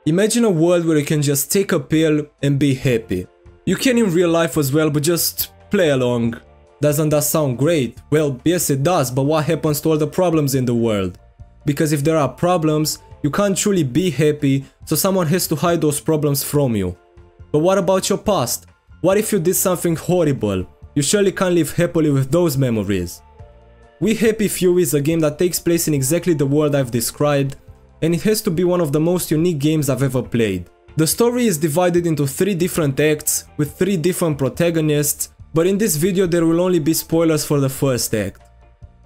Imagine a world where you can just take a pill and be happy. You can in real life as well, but just play along. Doesn't that sound great? Well, yes it does, but what happens to all the problems in the world? Because if there are problems, you can't truly be happy, so someone has to hide those problems from you. But what about your past? What if you did something horrible? You surely can't live happily with those memories. We Happy Few is a game that takes place in exactly the world I've described, and it has to be one of the most unique games I've ever played. The story is divided into 3 different acts, with 3 different protagonists, but in this video there will only be spoilers for the first act.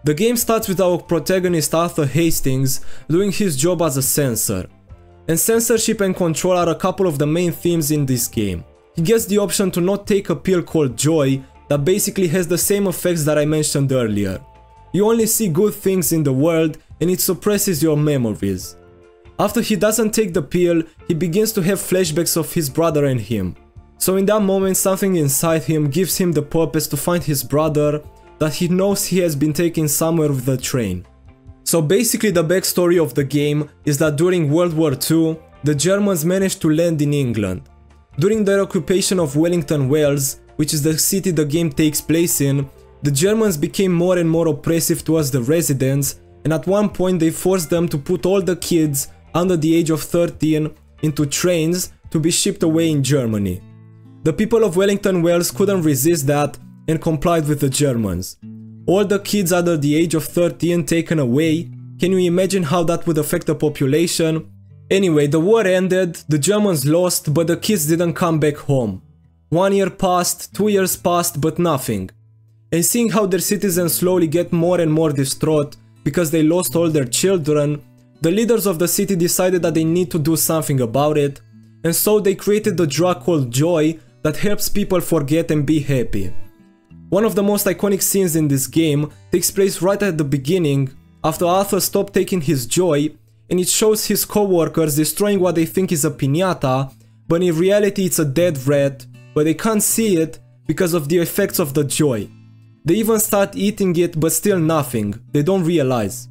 The game starts with our protagonist Arthur Hastings doing his job as a censor. And censorship and control are a couple of the main themes in this game. He gets the option to not take a pill called Joy that basically has the same effects that I mentioned earlier. You only see good things in the world and it suppresses your memories. After he doesn't take the pill, he begins to have flashbacks of his brother and him. So in that moment something inside him gives him the purpose to find his brother that he knows he has been taken somewhere with the train. So basically the backstory of the game is that during World War II, the Germans managed to land in England. During their occupation of Wellington, Wales, which is the city the game takes place in, the Germans became more and more oppressive towards the residents, and at one point they forced them to put all the kids under the age of 13 into trains to be shipped away in Germany. The people of Wellington, Wales couldn't resist that and complied with the Germans. All the kids under the age of 13 taken away. Can you imagine how that would affect the population? Anyway, the war ended, the Germans lost, but the kids didn't come back home. 1 year passed, 2 years passed, but nothing. And seeing how their citizens slowly get more and more distraught because they lost all their children, the leaders of the city decided that they need to do something about it, and so they created the drug called Joy that helps people forget and be happy. One of the most iconic scenes in this game takes place right at the beginning, after Arthur stopped taking his Joy, and it shows his co-workers destroying what they think is a piñata, but in reality it's a dead rat, but they can't see it because of the effects of the Joy. They even start eating it, but still nothing, they don't realize.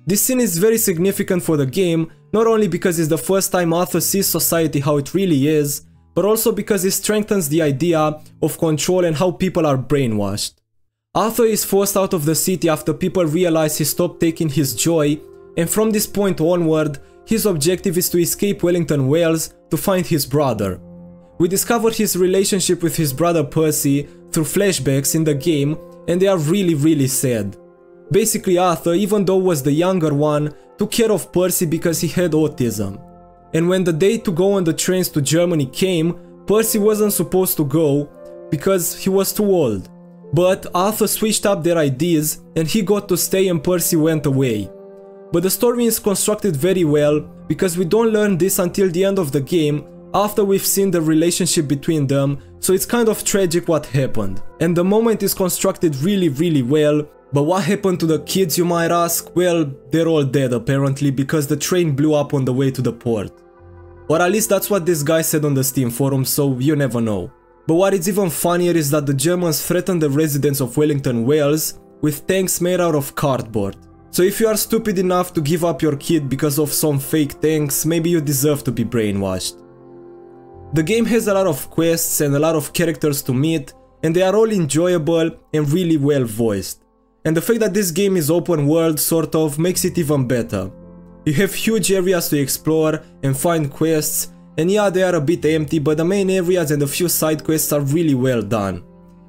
This scene is very significant for the game, not only because it's the first time Arthur sees society how it really is, but also because it strengthens the idea of control and how people are brainwashed. Arthur is forced out of the city after people realize he stopped taking his Joy, and from this point onward, his objective is to escape Wellington, Wales to find his brother. We discover his relationship with his brother Percy through flashbacks in the game, and they are really sad. Basically Arthur, even though was the younger one, took care of Percy because he had autism. And when the day to go on the trains to Germany came, Percy wasn't supposed to go because he was too old. But Arthur switched up their ideas and he got to stay and Percy went away. But the story is constructed very well because we don't learn this until the end of the game, after we've seen the relationship between them, so it's kind of tragic what happened. And the moment is constructed really well. But what happened to the kids, you might ask? Well, they're all dead apparently because the train blew up on the way to the port. Or at least that's what this guy said on the Steam forum, so you never know. But what is even funnier is that the Germans threatened the residents of Wellington, Wales with tanks made out of cardboard. So if you are stupid enough to give up your kid because of some fake tanks, maybe you deserve to be brainwashed. The game has a lot of quests and a lot of characters to meet, and they are all enjoyable and really well voiced. And the fact that this game is open world sort of makes it even better. You have huge areas to explore and find quests, and yeah, they are a bit empty, but the main areas and a few side quests are really well done.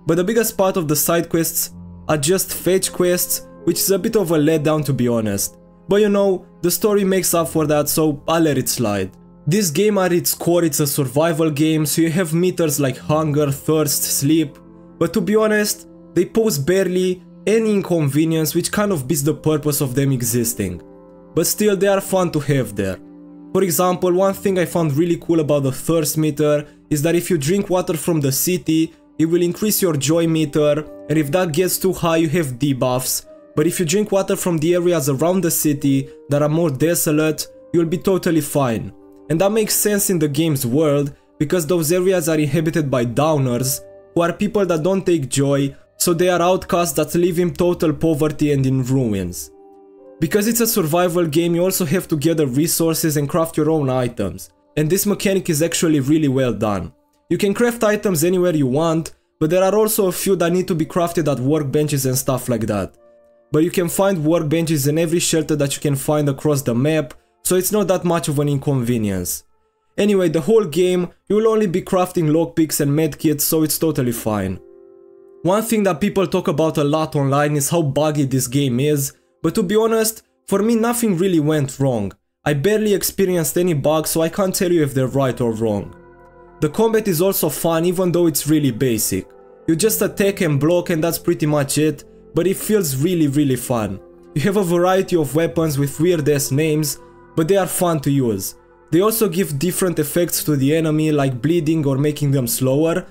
But the biggest part of the side quests are just fetch quests, which is a bit of a letdown to be honest. But you know, the story makes up for that, so I'll let it slide. This game at its core, it's a survival game, so you have meters like hunger, thirst, sleep, but to be honest, they pose barely any inconvenience, which kind of beats the purpose of them existing. But still, they are fun to have there. For example, one thing I found really cool about the thirst meter is that if you drink water from the city, it will increase your joy meter, and if that gets too high you have debuffs, but if you drink water from the areas around the city that are more desolate, you'll be totally fine. And that makes sense in the game's world, because those areas are inhabited by downers, who are people that don't take joy, so they are outcasts that live in total poverty and in ruins. Because it's a survival game, you also have to gather resources and craft your own items. and this mechanic is actually really well done. You can craft items anywhere you want, but there are also a few that need to be crafted at workbenches and stuff like that. But you can find workbenches in every shelter that you can find across the map, so it's not that much of an inconvenience. Anyway, the whole game, you will only be crafting lockpicks and medkits, so it's totally fine. One thing that people talk about a lot online is how buggy this game is, but to be honest, for me nothing really went wrong. I barely experienced any bugs, so I can't tell you if they're right or wrong. The combat is also fun even though it's really basic. You just attack and block and that's pretty much it, but it feels really fun. You have a variety of weapons with weird ass names, but they are fun to use. They also give different effects to the enemy, like bleeding or making them slower.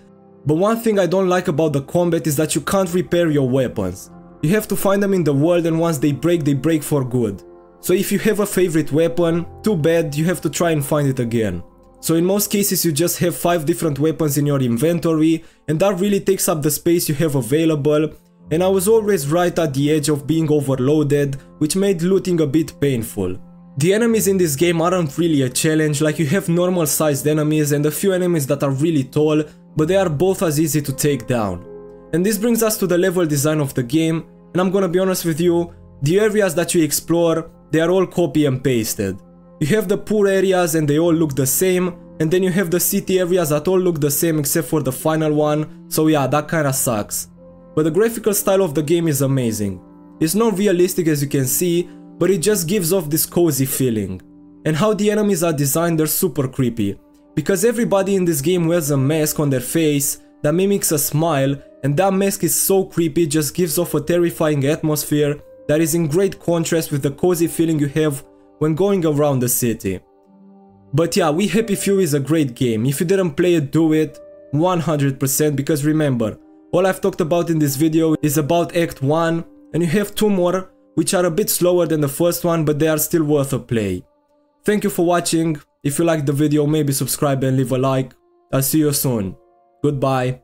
But one thing I don't like about the combat is that you can't repair your weapons. You have to find them in the world, and once they break for good. So if you have a favorite weapon, too bad, you have to try and find it again. So in most cases you just have 5 different weapons in your inventory, and that really takes up the space you have available, and I was always right at the edge of being overloaded, which made looting a bit painful. The enemies in this game aren't really a challenge, like you have normal sized enemies and a few enemies that are really tall, but they are both as easy to take down. And this brings us to the level design of the game, and I'm gonna be honest with you, the areas that you explore, they are all copy and pasted. You have the poor areas and they all look the same, and then you have the city areas that all look the same except for the final one, so yeah, that kinda sucks. But the graphical style of the game is amazing. It's not realistic as you can see, but it just gives off this cozy feeling. And how the enemies are designed, they're super creepy. Because everybody in this game wears a mask on their face that mimics a smile, and that mask is so creepy, it just gives off a terrifying atmosphere that is in great contrast with the cozy feeling you have when going around the city. But yeah, We Happy Few is a great game. If you didn't play it, do it 100%, because remember, all I've talked about in this video is about Act 1, and you have 2 more which are a bit slower than the first one, but they are still worth a play. Thank you for watching. If you liked the video, maybe subscribe and leave a like. I'll see you soon. Goodbye.